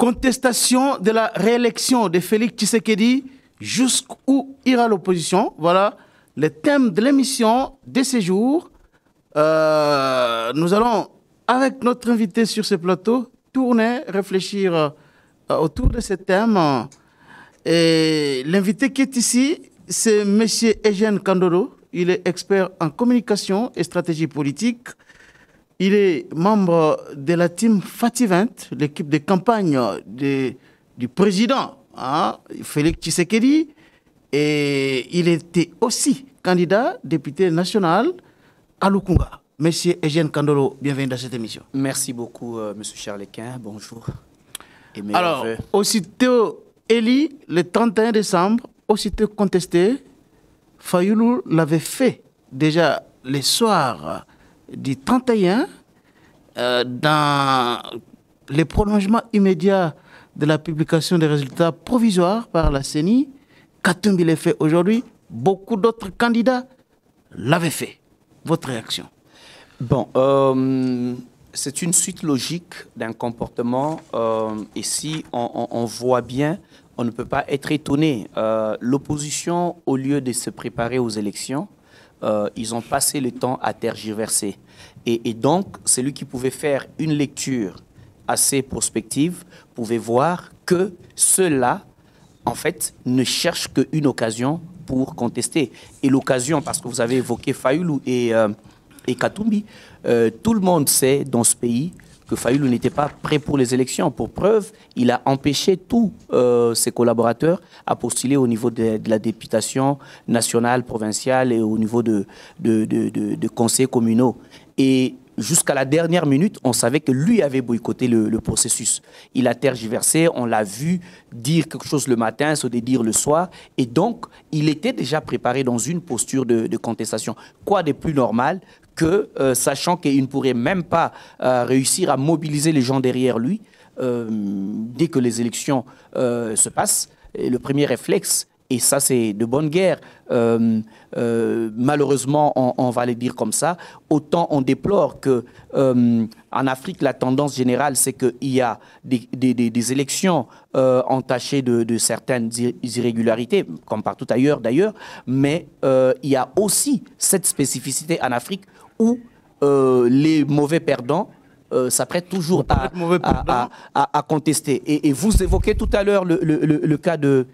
Contestation de la réélection de Félix Tshisekedi, jusqu'où ira l'opposition? Voilà les thèmes de l'émission de ces jours. Nous allons, avec notre invité sur ce plateau, tourner, réfléchir autour de ces thèmes. Et l'invité qui est ici, c'est M. Eugène Kandolo. Il est expert en communication et stratégie politique. Il est membre de la team Fativent, l'équipe de campagne du président Félix Tshisekedi. Et il était aussi candidat député national à Lukunga. Monsieur Eugène Kandolo, bienvenue dans cette émission. Merci beaucoup, Monsieur Charlequin. Bonjour. Alors, aussitôt élu le 31 décembre, aussitôt contesté, Fayoulou l'avait fait déjà le soir du 31 dans les prolongements immédiats de la publication des résultats provisoires par la CENI. Katumbi l'a fait aujourd'hui. Beaucoup d'autres candidats l'avaient fait. Votre réaction? Bon, c'est une suite logique d'un comportement. Et si on voit bien, on ne peut pas être étonné. L'opposition, au lieu de se préparer aux élections, ils ont passé le temps à tergiverser. Et donc, celui qui pouvait faire une lecture assez prospective pouvait voir que ceux-là, en fait, ne cherchent qu'une occasion pour contester. Et l'occasion, parce que vous avez évoqué Fayoulou et Katumbi, tout le monde sait dans ce pays que Fayoulou n'était pas prêt pour les élections. Pour preuve, il a empêché tous ses collaborateurs à postuler au niveau de la députation nationale, provinciale et au niveau de conseils communaux. Et jusqu'à la dernière minute, on savait que lui avait boycotté le processus. Il a tergiversé, on l'a vu dire quelque chose le matin, se dédire le soir. Et donc, il était déjà préparé dans une posture de contestation. Quoi de plus normal que, sachant qu'il ne pourrait même pas réussir à mobiliser les gens derrière lui, dès que les élections se passent, le premier réflexe, et ça c'est de bonne guerre, malheureusement on va le dire comme ça, autant on déplore que en Afrique la tendance générale c'est qu'il y a des élections entachées de certaines irrégularités, comme partout ailleurs d'ailleurs, mais il y a aussi cette spécificité en Afrique où les mauvais perdants s'apprête toujours à contester. Et vous évoquez tout à l'heure le cas de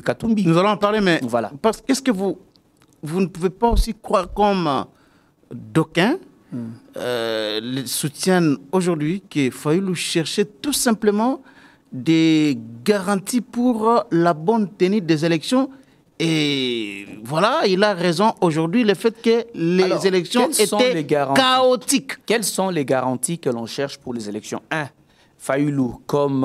Katumbi. Nous allons en parler, mais voilà. Qu'est-ce que vous ne pouvez pas aussi croire comme d'aucuns soutiennent aujourd'hui que Fayoulou cherchait tout simplement des garanties pour la bonne tenue des élections. Et voilà, il a raison aujourd'hui, le fait que les élections étaient chaotiques. Quelles sont les garanties que l'on cherche pour les élections? Fayoulou, comme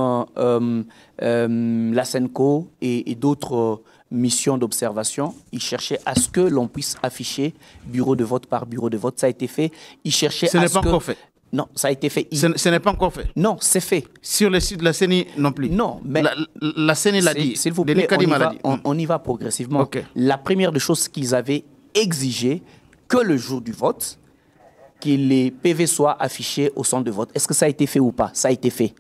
la SENCO et d'autres missions d'observation, il cherchait à ce que l'on puisse afficher bureau de vote par bureau de vote. Ça a été fait. Il cherchait Ce n'est pas encore fait. Non, ça a été fait. Ce n'est pas encore fait. Non, c'est fait. Sur le site de la CENI non plus. Non, mais la CENI l'a dit. S'il vous plaît, on y va progressivement. Okay. La première des choses qu'ils avaient exigé, que le jour du vote, que les PV soient affichés au centre de vote. Est-ce que ça a été fait ou pas? Ça a été fait.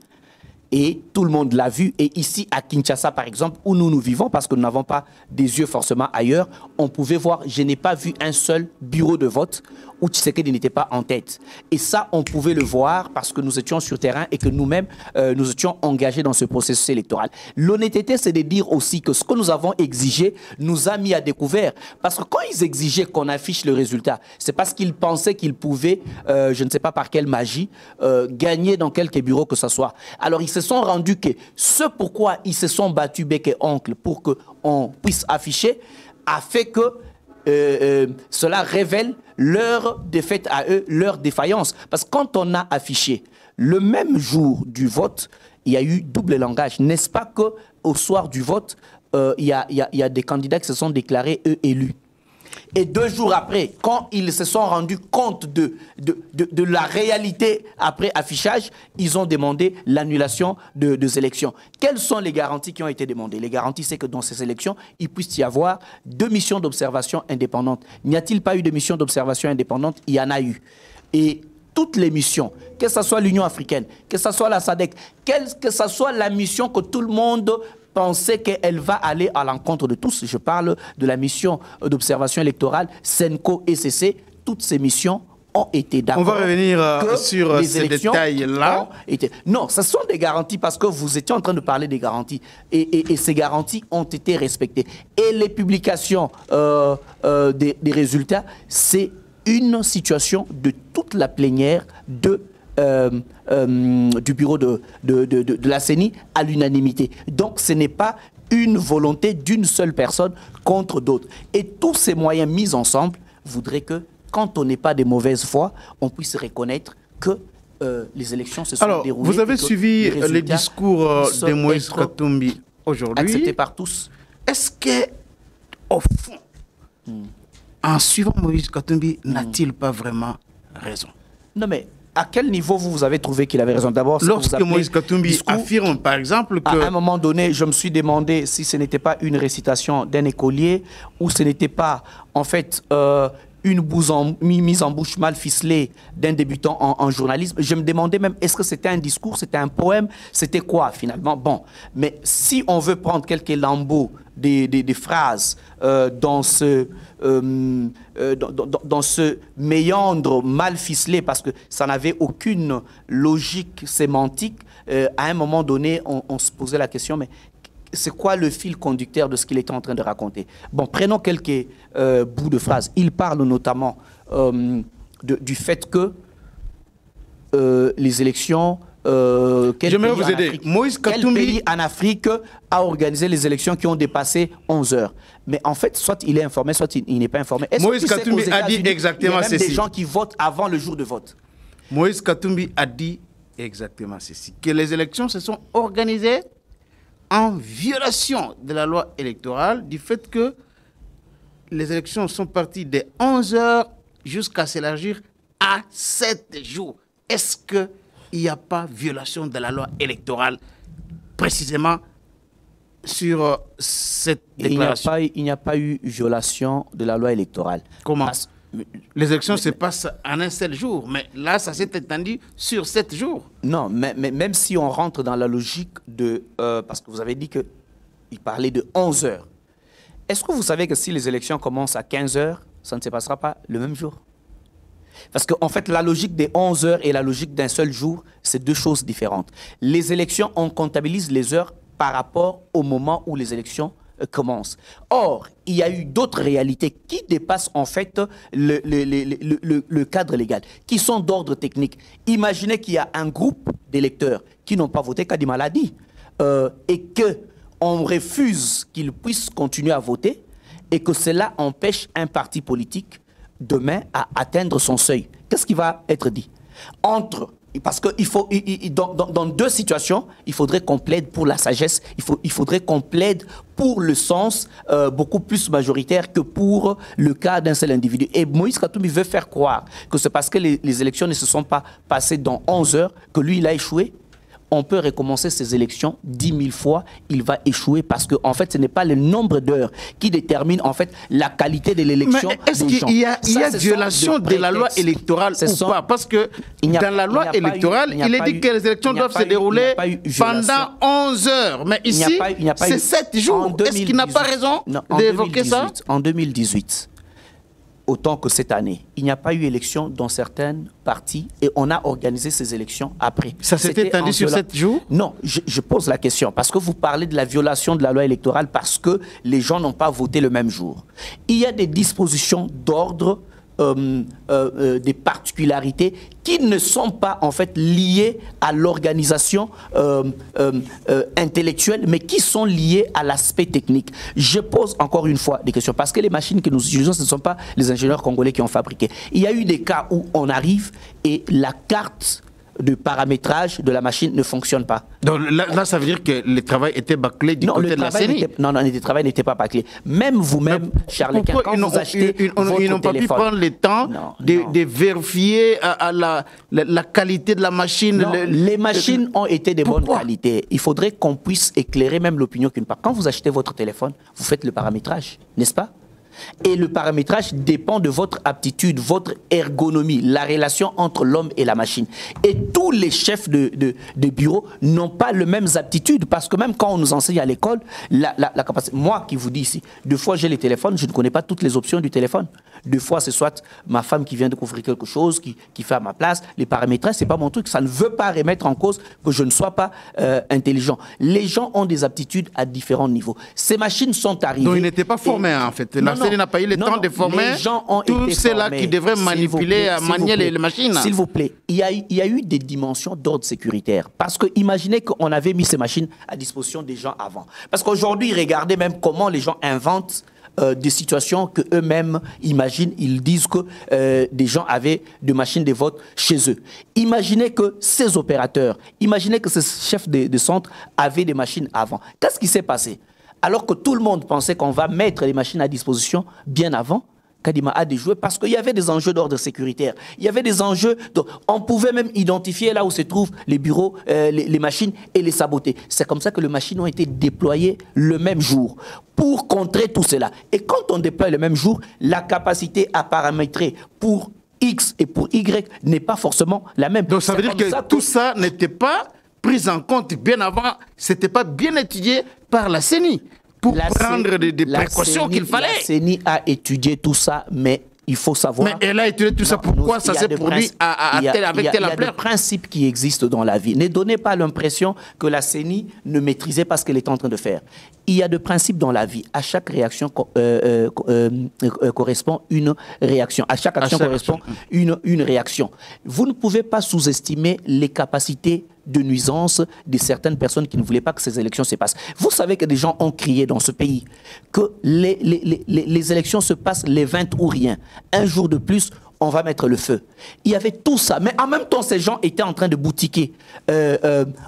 Et tout le monde l'a vu. Et ici, à Kinshasa, par exemple, où nous vivons, parce que nous n'avons pas des yeux forcément ailleurs, on pouvait voir, je n'ai pas vu un seul bureau de vote où Tshisekedi n'était pas en tête. Et ça, on pouvait le voir parce que nous étions sur terrain et que nous-mêmes, nous étions engagés dans ce processus électoral. L'honnêteté, c'est de dire aussi que ce que nous avons exigé nous a mis à découvert. Parce que quand ils exigeaient qu'on affiche le résultat, c'est parce qu'ils pensaient qu'ils pouvaient, je ne sais pas par quelle magie, gagner dans quelques bureaux que ce soit. Alors, ils se sont rendus que ce pourquoi ils se sont battus bec et ongle pour qu'on puisse afficher a fait que cela révèle leur défaite à eux, leur défaillance. Parce que quand on a affiché le même jour du vote, il y a eu double langage. N'est-ce pas qu'au soir du vote, il y a des candidats qui se sont déclarés, eux, élus. Et 2 jours après, quand ils se sont rendus compte de la réalité après affichage, ils ont demandé l'annulation des élections. Quelles sont les garanties qui ont été demandées? Les garanties, c'est que dans ces élections, il puisse y avoir 2 missions d'observation indépendantes. N'y a-t-il pas eu de missions d'observation indépendantes? Il y en a eu. Et toutes les missions que ce soit l'Union africaine, que ce soit la SADC, que ce soit la mission que tout le monde pensait qu'elle va aller à l'encontre de tous. Je parle de la mission d'observation électorale, SENCO et CC. Toutes ces missions ont été d'accord. On va revenir sur ces détails-là. Non, ce sont des garanties parce que vous étiez en train de parler des garanties. Et ces garanties ont été respectées. Et les publications des résultats, c'est une situation de toute la plénière du bureau de la CENI à l'unanimité. Donc, ce n'est pas une volonté d'une seule personne contre d'autres. Et tous ces moyens mis ensemble voudraient que, quand on n'est pas de mauvaise foi, on puisse reconnaître que les élections se sont déroulées. Alors, vous avez suivi les discours de Moïse Katumbi aujourd'hui. Acceptés par tous. Est-ce qu'au fond, en suivant Moïse Katumbi, n'a-t-il pas vraiment raison? Non, mais à quel niveau vous avez trouvé qu'il avait raison? D'abord, lorsque Moïse Katumbi affirme, par exemple, que... À un moment donné, je me suis demandé si ce n'était pas une récitation d'un écolier ou ce n'était pas, en fait, une mise en bouche mal ficelée d'un débutant en journalisme. Je me demandais même, est-ce que c'était un discours, c'était un poème, c'était quoi finalement? Bon, mais si on veut prendre quelques lambeaux des phrases dans ce méandre mal ficelé, parce que ça n'avait aucune logique sémantique, à un moment donné, on se posait la question, mais c'est quoi le fil conducteur de ce qu'il était en train de raconter? Bon, prenons quelques bouts de phrases. Il parle notamment du fait que les élections... J'aimerais vous aider. Moïse Katumbi... Quel pays en Afrique a organisé les élections qui ont dépassé 11 heures? Mais en fait, soit il est informé, soit il n'est pas informé. Moïse Katumbi a dit exactement ceci. Il y a même des gens qui votent avant le jour de vote. Moïse Katumbi a dit exactement ceci. Que les élections se sont organisées en violation de la loi électorale, du fait que les élections sont parties de 11 heures jusqu'à s'élargir à 7 jours. Est-ce qu'il n'y a pas violation de la loi électorale précisément sur cette déclaration? Il n'y a pas eu violation de la loi électorale. Comment? Les élections se passent en un seul jour, mais là, ça s'est étendu sur 7 jours. Non, mais même si on rentre dans la logique de... parce que vous avez dit qu'il parlait de 11 heures. Est-ce que vous savez que si les élections commencent à 15 heures, ça ne se passera pas le même jour? Parce qu'en fait, la logique des 11 heures et la logique d'un seul jour, c'est deux choses différentes. Les élections, on comptabilise les heures par rapport au moment où les élections commence. Or, il y a eu d'autres réalités qui dépassent en fait le cadre légal, qui sont d'ordre technique. Imaginez qu'il y a un groupe d'électeurs qui n'ont pas voté Kadima l'a dit, et qu'on refuse qu'ils puissent continuer à voter et que cela empêche un parti politique demain à atteindre son seuil. Qu'est-ce qui va être dit? Parce que dans deux situations, il faudrait qu'on plaide pour la sagesse, il faudrait qu'on plaide pour le sens beaucoup plus majoritaire que pour le cas d'un seul individu. Et Moïse Katumbi veut faire croire que c'est parce que les élections ne se sont pas passées dans 11 heures que lui, il a échoué. On peut recommencer ces élections 10 000 fois, il va échouer parce que en fait, ce n'est pas le nombre d'heures qui détermine en fait la qualité de l'élection. Est-ce qu'il y a violation de la loi électorale ou pas? Parce que dans la loi électorale, il est dit que les élections doivent se dérouler pendant 11 heures. Mais ici, c'est 7 jours. Est-ce qu'il n'a pas raison d'évoquer ça? En 2018. Autant que cette année, il n'y a pas eu élection dans certaines parties et on a organisé ces élections après. Ça s'est étendu sur 7 jours? Non, je pose la question parce que vous parlez de la violation de la loi électorale parce que les gens n'ont pas voté le même jour. Il y a des dispositions d'ordre, des particularités qui ne sont pas en fait liées à l'organisation intellectuelle, mais qui sont liées à l'aspect technique. Je pose encore une fois des questions, parce que les machines que nous utilisons, ce ne sont pas les ingénieurs congolais qui ont fabriqué. Il y a eu des cas où on arrive et la carte de paramétrage de la machine ne fonctionne pas. Donc là, ça veut dire que le travail était bâclé du côté de la CENI. Non, le travail n'était pas bâclé. Même vous-même, Charles Quint, quand vous achetez ils n'ont pas pu prendre le temps de vérifier à la qualité de la machine. Les machines ont été de bonne qualité. Il faudrait qu'on puisse éclairer même l'opinion qu'une part. Quand vous achetez votre téléphone, vous faites le paramétrage, n'est-ce pas? Et le paramétrage dépend de votre aptitude, votre ergonomie, la relation entre l'homme et la machine. Et tous les chefs de bureau n'ont pas les mêmes aptitudes, parce que même quand on nous enseigne à l'école, la capacité... Moi qui vous dis ici, 2 fois j'ai les téléphones, je ne connais pas toutes les options du téléphone. 2 fois c'est soit ma femme qui vient découvrir quelque chose, qui fait à ma place. Les paramétrages, c'est pas mon truc. Ça ne veut pas remettre en cause que je ne sois pas intelligent. Les gens ont des aptitudes à différents niveaux. Ces machines sont arrivées... Donc ils n'étaient pas formés en fait. La CENI n'a pas eu le temps de former tous ceux-là qui devraient manipuler, manier les machines. S'il vous plaît, il y a eu des dimensions d'ordre sécuritaire. Parce que imaginez qu'on avait mis ces machines à disposition des gens avant. Parce qu'aujourd'hui, regardez même comment les gens inventent des situations qu'eux-mêmes imaginent. Ils disent que des gens avaient des machines de vote chez eux. Imaginez que ces opérateurs, imaginez que ces chefs de centre avaient des machines avant. Qu'est-ce qui s'est passé? Alors que tout le monde pensait qu'on va mettre les machines à disposition bien avant, Kadima a déjoué parce qu'il y avait des enjeux d'ordre sécuritaire. Il y avait des enjeux... On pouvait même identifier là où se trouvent les bureaux, les machines et les saboter. C'est comme ça que les machines ont été déployées le même jour pour contrer tout cela. Et quand on déploie le même jour, la capacité à paramétrer pour X et pour Y n'est pas forcément la même. Donc ça veut dire que tout ça n'était pas pris en compte bien avant, c'était pas bien étudié par la CENI pour prendre des précautions qu'il fallait. La CENI a étudié tout ça, mais il faut savoir... Mais elle a étudié tout ça, pourquoi ça s'est produit avec telle ampleur? Il y a des principes qui existent dans la vie. Ne donnez pas l'impression que la CENI ne maîtrisait pas ce qu'elle est en train de faire. Il y a des principes dans la vie. À chaque réaction correspond une réaction. À chaque action correspond une réaction. Vous ne pouvez pas sous-estimer les capacités de nuisance de certaines personnes qui ne voulaient pas que ces élections se passent. Vous savez que des gens ont crié dans ce pays que les élections se passent les 20 ou rien. Un jour de plus, on va mettre le feu. Il y avait tout ça. Mais en même temps, ces gens étaient en train de boutiquer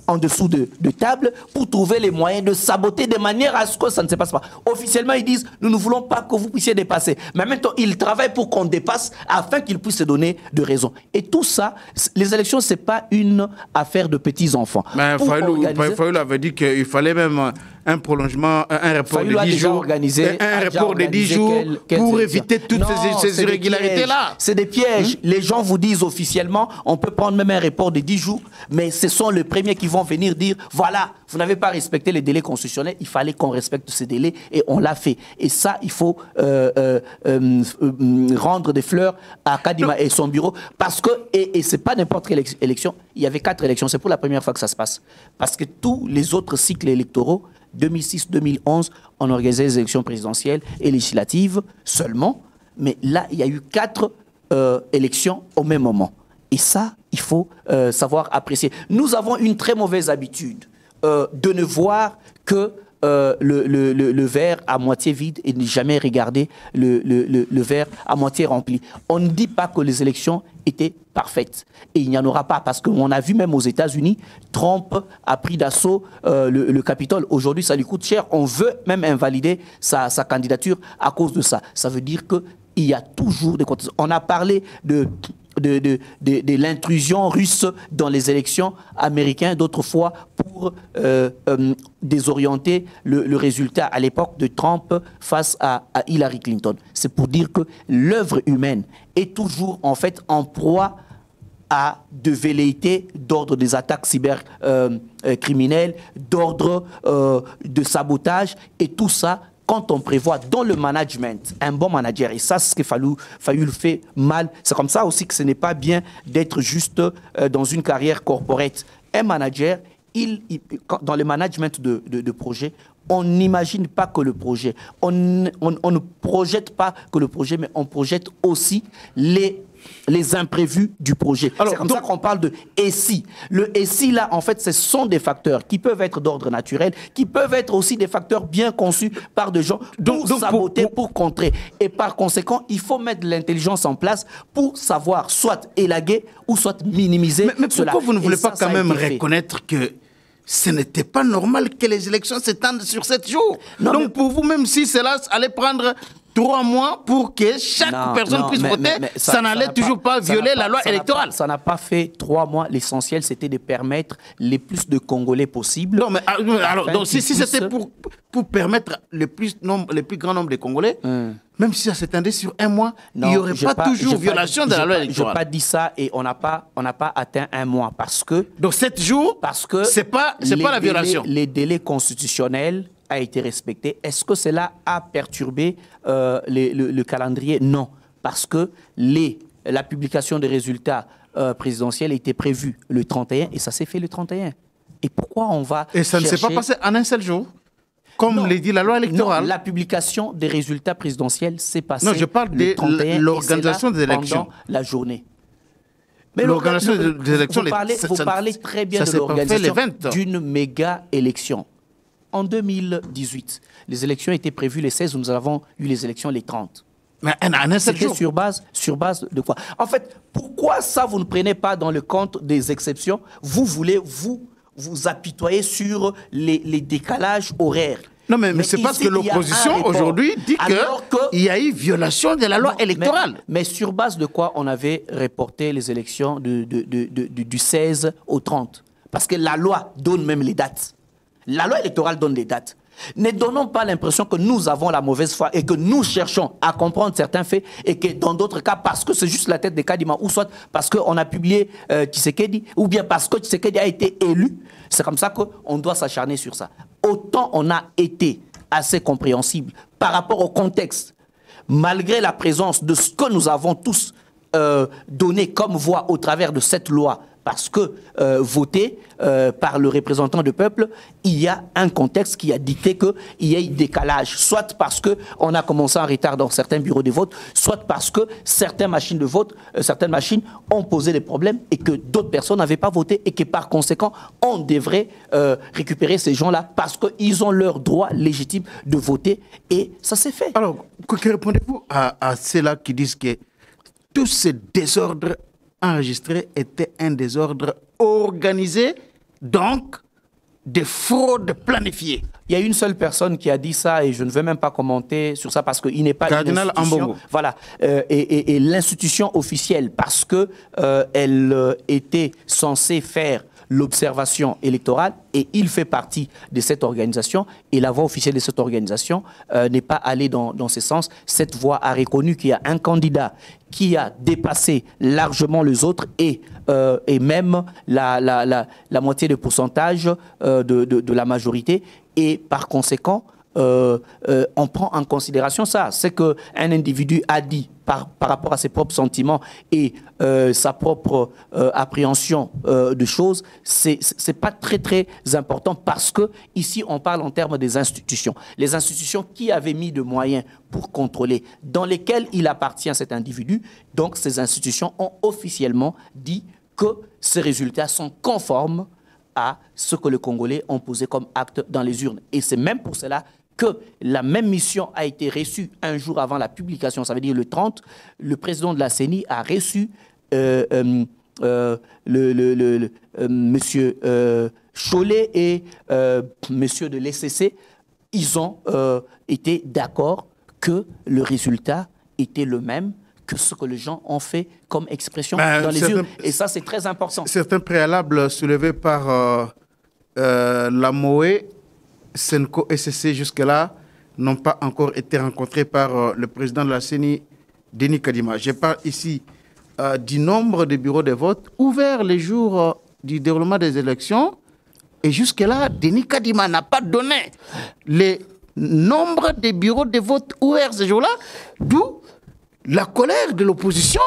en dessous de table pour trouver les moyens de saboter de manière à ce que ça ne se passe pas. Officiellement, ils disent, nous ne voulons pas que vous puissiez dépasser. Mais en même temps, ils travaillent pour qu'on dépasse afin qu'ils puissent se donner de raison. Et tout ça, les élections, ce n'est pas une affaire de petits-enfants. Mais Fayoulou avait dit qu'il fallait même un prolongement, un report de 10 jours. Un report de 10 jours pour éviter toutes ces irrégularités-là. C'est des pièges. Les gens vous disent officiellement, on peut prendre même un report de 10 jours, mais ce sont les premiers qui vont venir dire, voilà, vous n'avez pas respecté les délais constitutionnels, il fallait qu'on respecte ces délais et on l'a fait. Et ça, il faut rendre des fleurs à Kadima et son bureau parce que, et ce n'est pas n'importe quelle élection, il y avait 4 élections, c'est pour la première fois que ça se passe. Parce que tous les autres cycles électoraux, 2006, 2011, on organisait les élections présidentielles et législatives seulement, mais là, il y a eu 4 élections au même moment. Et ça, il faut savoir apprécier. Nous avons une très mauvaise habitude de ne voir que le verre à moitié vide et ne jamais regarder le verre à moitié rempli. On ne dit pas que les élections étaient parfaites. Et il n'y en aura pas parce qu'on a vu même aux États-Unis, Trump a pris d'assaut le Capitole. Aujourd'hui, ça lui coûte cher. On veut même invalider sa candidature à cause de ça. Ça veut dire qu'il y a toujours des contestations. On a parlé de l'intrusion russe dans les élections américaines d'autrefois pour désorienter le résultat à l'époque de Trump face à Hillary Clinton. C'est pour dire que l'œuvre humaine est toujours en fait en proie à de velléités d'ordre des attaques cybercriminelles, d'ordre de sabotage et tout ça. Quand on prévoit dans le management, un bon manager, et ça, c'est ce qu'il Fayoulou fait mal, c'est comme ça aussi que ce n'est pas bien d'être juste dans une carrière corporate. Un manager, dans le management de projet, on n'imagine pas que le projet, on ne projette pas que le projet, mais on projette aussi les imprévus du projet. C'est comme ça qu'on parle de « si ». Le « si » là, en fait, ce sont des facteurs qui peuvent être d'ordre naturel, qui peuvent être aussi des facteurs bien conçus par des gens pour saboter, pour contrer. Et par conséquent, il faut mettre l'intelligence en place pour savoir soit élaguer ou soit minimiser mais cela. Pourquoi vous ne voulez pas quand même reconnaître que ce n'était pas normal que les élections s'étendent sur 7 jours? Donc pour vous, même si cela allait prendre 3 mois pour que chaque personne puisse voter. Ça n'allait toujours pas violer la loi électorale. Ça n'a pas fait 3 mois. L'essentiel, c'était de permettre les plus de Congolais possible. Non, mais alors, donc, si c'était pour permettre le plus grand nombre de Congolais, même si ça s'étendait sur 1 mois, il n'y aurait pas toujours violation de la loi électorale. Je n'ai pas dit ça et on n'a pas atteint 1 mois parce que... Donc 7 jours, c'est pas la violation. Les délais constitutionnels a été respecté. Est-ce que cela a perturbé le calendrier? Non, parce que la publication des résultats présidentiels était prévue le 31 et ça s'est fait le 31. Et pourquoi on va Et ça ne s'est pas passé en un seul jour, comme l'a dit la loi électorale? Non, la publication des résultats présidentiels s'est passée non, je parle de l'organisation des élections. Pendant la journée. Mais l'organisation des élections... Vous parlez très bien de l'organisation d'une méga élection. En 2018, les élections étaient prévues les 16, nous avons eu les élections les 30. Mais c'était sur base de quoi? En fait, pourquoi ça, vous ne prenez pas dans le compte des exceptions? Vous voulez vous apitoyer sur les décalages horaires. Non, mais c'est parce que l'opposition aujourd'hui dit qu'il y a eu violation de la loi électorale. Mais sur base de quoi on avait reporté les élections du 16 au 30? Parce que la loi donne même les dates. La loi électorale donne les dates. Ne donnons pas l'impression que nous avons la mauvaise foi et que nous cherchons à comprendre certains faits et que dans d'autres cas, parce que c'est juste la tête de Kadima, ou soit parce qu'on a publié Tshisekedi, ou bien parce que Tshisekedi a été élu, c'est comme ça qu'on doit s'acharner sur ça. Autant on a été assez compréhensible par rapport au contexte, malgré la présence de ce que nous avons tous donné comme voix au travers de cette loi, parce que voté par le représentant du peuple, il y a un contexte qui a dicté qu'il y ait décalage, soit parce qu'on a commencé en retard dans certains bureaux de vote, soit parce que certaines machines de vote, certaines machines ont posé des problèmes et que d'autres personnes n'avaient pas voté et que par conséquent, on devrait récupérer ces gens-là parce qu'ils ont leur droit légitime de voter et ça s'est fait. Alors, que répondez-vous à ceux-là qui disent que tous ces désordres enregistré était un désordre organisé, donc des fraudes planifiées? Il y a une seule personne qui a dit ça et je ne vais même pas commenter sur ça parce qu'il n'est pas Cardinal une institution. Ambongo. Voilà, et l'institution officielle parce que elle était censée faire l'observation électorale et il fait partie de cette organisation et la voix officielle de cette organisation n'est pas allée dans ce sens. Cette voix a reconnu qu'il y a un candidat qui a dépassé largement les autres et même la moitié du pourcentage de la majorité et par conséquent on prend en considération ça. C'est qu'un individu a dit par rapport à ses propres sentiments et sa propre appréhension de choses, c'est pas très très important parce que ici on parle en termes des institutions. Les institutions qui avaient mis de moyens pour contrôler, dans lesquelles il appartient cet individu, donc ces institutions ont officiellement dit que ces résultats sont conformes à ce que les Congolais ont posé comme acte dans les urnes. Et c'est même pour cela que la même mission a été reçue un jour avant la publication, ça veut dire le 30, le président de la CENI a reçu monsieur Cholet et monsieur de l'ECC. Ils ont été d'accord que le résultat était le même que ce que les gens ont fait comme expression dans les urnes. Et ça, c'est très important. Certains préalables soulevés par la MOE, Senko et SCC jusque-là n'ont pas encore été rencontrés par le président de la CENI, Denis Kadima. Je parle ici du nombre de bureaux de vote ouverts les jours du déroulement des élections. Et jusque-là, Denis Kadima n'a pas donné le nombre de bureaux de vote ouverts ces jours-là, d'où la colère de l'opposition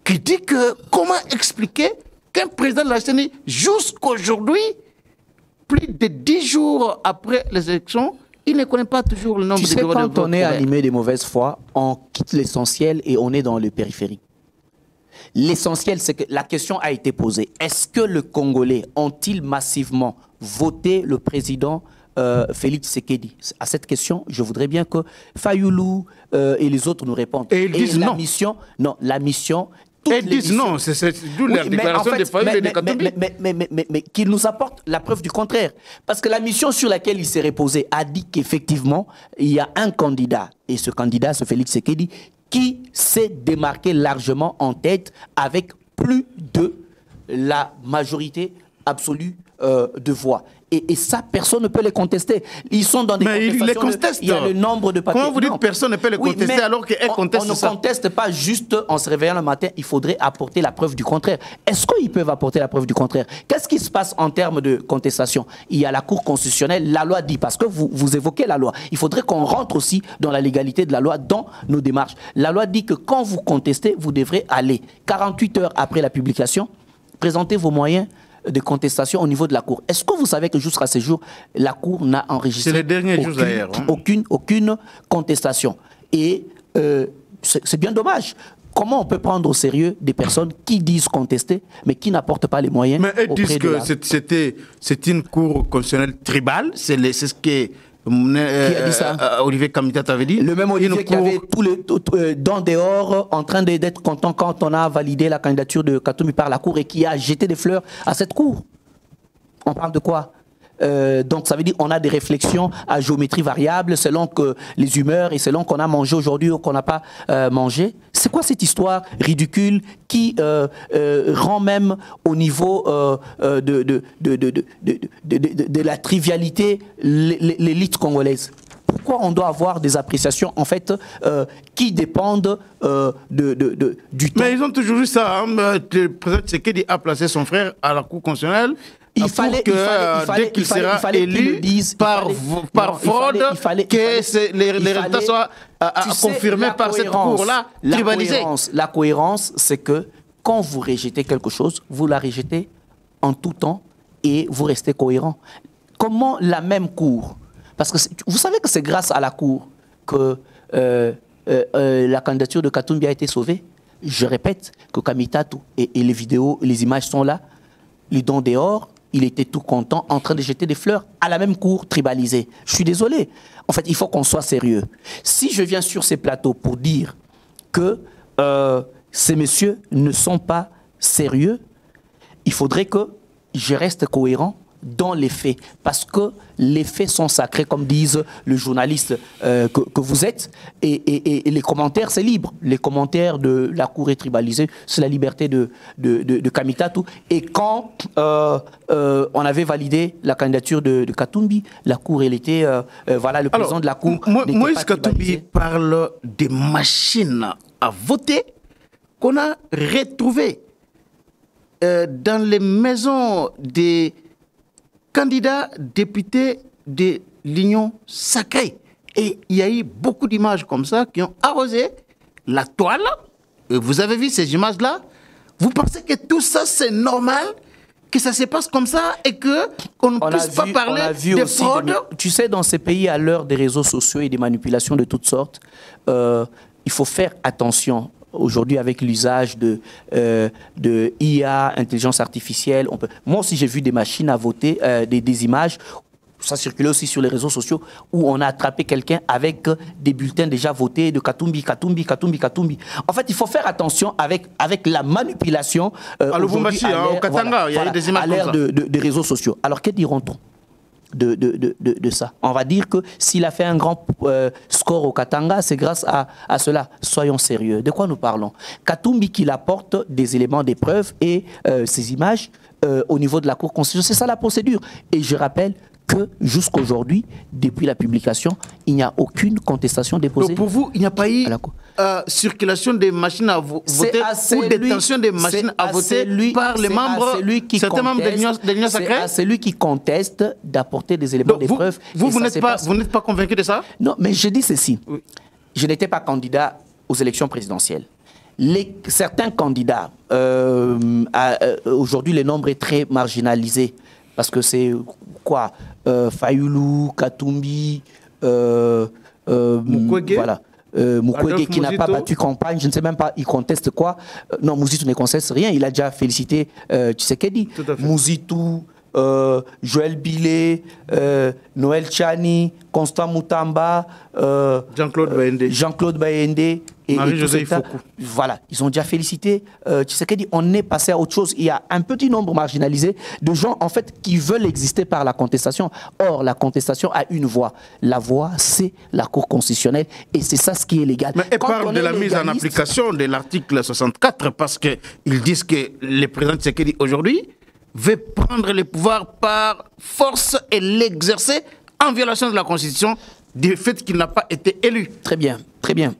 qui dit que comment expliquer qu'un président de la CENI, jusqu'aujourd'hui, plus de 10 jours après les élections, il ne connaît pas toujours le nombre de bureaux de vote. Quand on est animé de mauvaise foi, on quitte l'essentiel et on est dans le périphérique. L'essentiel, c'est que la question a été posée. Est-ce que les Congolais ont-ils massivement voté le président Félix Tshisekedi? À cette question, je voudrais bien que Fayoulou et les autres nous répondent. Et ils disent la mission Ils disent non, c'est d'où la déclaration des familles de Katumbi. Mais qu'il nous apporte la preuve du contraire. Parce que la mission sur laquelle il s'est reposé a dit qu'effectivement, il y a un candidat, et ce candidat, c'est Félix Tshisekedi, qui s'est démarqué largement en tête avec plus de la majorité absolue de voix. Et ça, personne ne peut les contester. Ils sont dans des contestations. Mais ils les contestent. Il y a le nombre de papiers. Comment vous dites que personne ne peut les contester alors qu'elles contestent ça? On ne conteste pas juste en se réveillant le matin. Il faudrait apporter la preuve du contraire. Est-ce qu'ils peuvent apporter la preuve du contraire? Qu'est-ce qui se passe en termes de contestation? Il y a la Cour constitutionnelle. La loi dit, parce que vous évoquez la loi, il faudrait qu'on rentre aussi dans la légalité de la loi, dans nos démarches. La loi dit que quand vous contestez, vous devrez aller 48 heures après la publication, présenter vos moyens de contestation au niveau de la Cour. Est-ce que vous savez que jusqu'à ce jour, la Cour n'a enregistré les derniers jours d'ailleurs, aucune contestation? Et c'est bien dommage. Comment on peut prendre au sérieux des personnes qui disent contester, mais qui n'apportent pas les moyens? Mais elles disent que c'est une Cour constitutionnelle tribale, c'est ce que qui a dit ça? Olivier Kamitat avait dit. Le même Olivier qui avait dans dehors en train d'être content quand on a validé la candidature de Katumbi par la Cour et qui a jeté des fleurs à cette Cour. On parle de quoi? Donc ça veut dire qu'on a des réflexions à géométrie variable selon que les humeurs et selon qu'on a mangé aujourd'hui ou qu'on n'a pas mangé. C'est quoi cette histoire ridicule qui rend même au niveau de la trivialité l'élite congolaise? Pourquoi on doit avoir des appréciations en fait qui dépendent du temps? Mais ils ont toujours eu ça. Le président Tshisekedi a placé son frère à la Cour constitutionnelle. Dès qu'il sera élu par fraude, que les résultats soient confirmés par cette Cour-là, tribalisée. La cohérence, c'est que quand vous rejetez quelque chose, vous la rejetez en tout temps et vous restez cohérent. Comment la même Cour, parce que vous savez que c'est grâce à la Cour que la candidature de Katumbi a été sauvée. Je répète que Kamitatu et les vidéos, les images sont là. Les dons dehors, il était tout content en train de jeter des fleurs à la même Cour tribalisée. Je suis désolé. En fait, il faut qu'on soit sérieux. Si je viens sur ces plateaux pour dire que ces messieurs ne sont pas sérieux, il faudrait que je reste cohérent dans les faits, parce que les faits sont sacrés, comme disent le journaliste que vous êtes, et les commentaires, c'est libre. Les commentaires de la Cour est tribalisée, c'est la liberté de Kamitatu. Et quand on avait validé la candidature de Katumbi, la Cour, elle était, voilà, le président de la Cour. Moïse Katumbi parle des machines à voter qu'on a retrouvées dans les maisons des candidats députés de l'Union sacrée. Et il y a eu beaucoup d'images comme ça qui ont arrosé la toile. Et vous avez vu ces images-là? Vous pensez que tout ça, c'est normal? Que ça se passe comme ça et qu'on ne puisse pas parler de fraude? Tu sais, dans ces pays, à l'heure des réseaux sociaux et des manipulations de toutes sortes, il faut faire attention. Aujourd'hui, avec l'usage de IA, intelligence artificielle, moi aussi j'ai vu des machines à voter, des images, ça circulait aussi sur les réseaux sociaux, où on a attrapé quelqu'un avec des bulletins déjà votés de Katumbi. En fait, il faut faire attention avec la manipulation à Lubumbashi, au Katanga, il y a eu des images à l'ère des réseaux sociaux. Alors, que diront-on de ça? On va dire que s'il a fait un grand score au Katanga, c'est grâce à cela. Soyons sérieux. De quoi nous parlons? Katumbi qu'il apporte des éléments d'épreuve et ces images au niveau de la Cour constitutionnelle. C'est ça la procédure. Et je rappelle que jusqu'à aujourd'hui, depuis la publication, il n'y a aucune contestation déposée. Donc pour vous, il n'y a pas eu circulation des machines à voter ou détention des machines à voter par les membres, certains membres de l'Union sacrée? C'est à celui qui conteste d'apporter des éléments d'épreuve. Vous n'êtes pas convaincu de ça? Non, mais je dis ceci. Oui. Je n'étais pas candidat aux élections présidentielles. Certains candidats, aujourd'hui, le nombre est très marginalisé. Parce que c'est quoi Fayoulou, Katumbi, Mukwege, voilà. Mukwege qui n'a pas battu campagne, je ne sais même pas, il conteste quoi. Non, Mouzitou ne conteste rien, il a déjà félicité Tshisekedi. Mouzitou, Joël Billet, Noël Tchani, Constant Moutamba, Jean-Claude Bayende et Marie-Josée Foucault. Voilà, ils ont déjà félicité Tshisekedi. On est passé à autre chose. Il y a un petit nombre marginalisé de gens en fait qui veulent exister par la contestation. Or, la contestation a une voix. La voix, c'est la Cour constitutionnelle et c'est ça ce qui est légal. Mais elle parle de la mise en application de l'article 64 parce qu'ils disent que le président Tshisekedi aujourd'hui veut prendre le pouvoir par force et l'exercer en violation de la Constitution du fait qu'il n'a pas été élu. Très bien, très bien.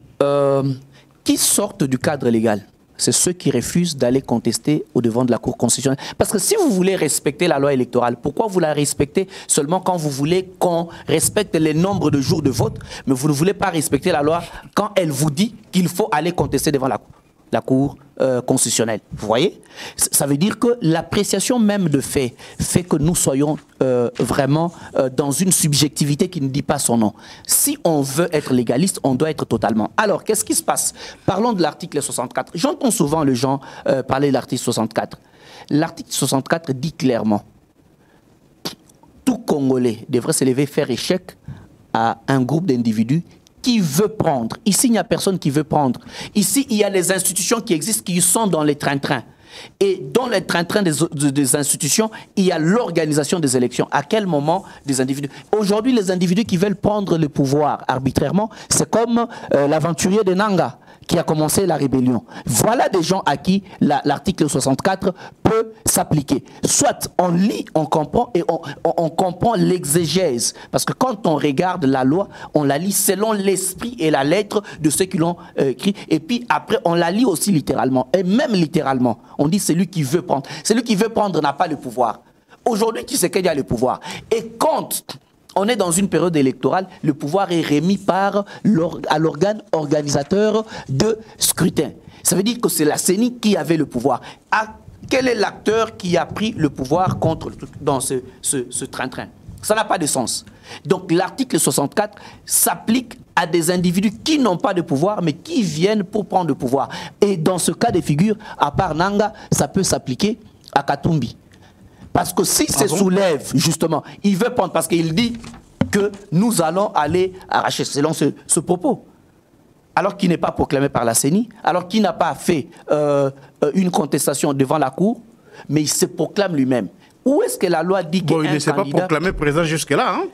Qui sortent du cadre légal? C'est ceux qui refusent d'aller contester au devant de la Cour constitutionnelle. Parce que si vous voulez respecter la loi électorale, pourquoi vous la respectez seulement quand vous voulez qu'on respecte les nombres de jours de vote, mais vous ne voulez pas respecter la loi quand elle vous dit qu'il faut aller contester devant la Cour constitutionnelle. Vous voyez? Ça veut dire que l'appréciation même de fait que nous soyons vraiment dans une subjectivité qui ne dit pas son nom. Si on veut être légaliste, on doit être totalement. Alors, qu'est-ce qui se passe? Parlons de l'article 64. J'entends souvent les gens parler de l'article 64. L'article 64 dit clairement tout Congolais devrait se lever faire échec à un groupe d'individus qui veut prendre. Ici, il n'y a personne qui veut prendre. Ici, il y a les institutions qui existent, qui sont dans les train-train. Et dans les train-train des institutions, il y a l'organisation des élections. À quel moment des individus? Aujourd'hui, les individus qui veulent prendre le pouvoir arbitrairement, c'est comme l'aventurier de Nanga qui a commencé la rébellion. Voilà des gens à qui l'article 64 peut s'appliquer. Soit on lit, on comprend et on comprend l'exégèse. Parce que quand on regarde la loi, on la lit selon l'esprit et la lettre de ceux qui l'ont écrit. Et puis après, on la lit aussi littéralement. Et même littéralement, on dit celui qui veut prendre. Celui qui veut prendre n'a pas le pouvoir. Aujourd'hui, Tshisekedi a le pouvoir. Et quand on est dans une période électorale, le pouvoir est remis à l'organe organisateur de scrutin. Ça veut dire que c'est la CENI qui avait le pouvoir. Quel est l'acteur qui a pris le pouvoir dans ce train-train? Ça n'a pas de sens. Donc l'article 64 s'applique à des individus qui n'ont pas de pouvoir, mais qui viennent pour prendre le pouvoir. Et dans ce cas de figure, à part Nanga, ça peut s'appliquer à Katumbi. Parce que si se soulève, justement, il veut prendre, parce qu'il dit que nous allons aller arracher, selon ce propos. Alors qu'il n'est pas proclamé par la CENI, alors qu'il n'a pas fait une contestation devant la Cour, mais il se proclame lui-même. Où est-ce que la loi dit qu'il y a un candidat... Il ne s'est pas proclamé président jusque-là, hein.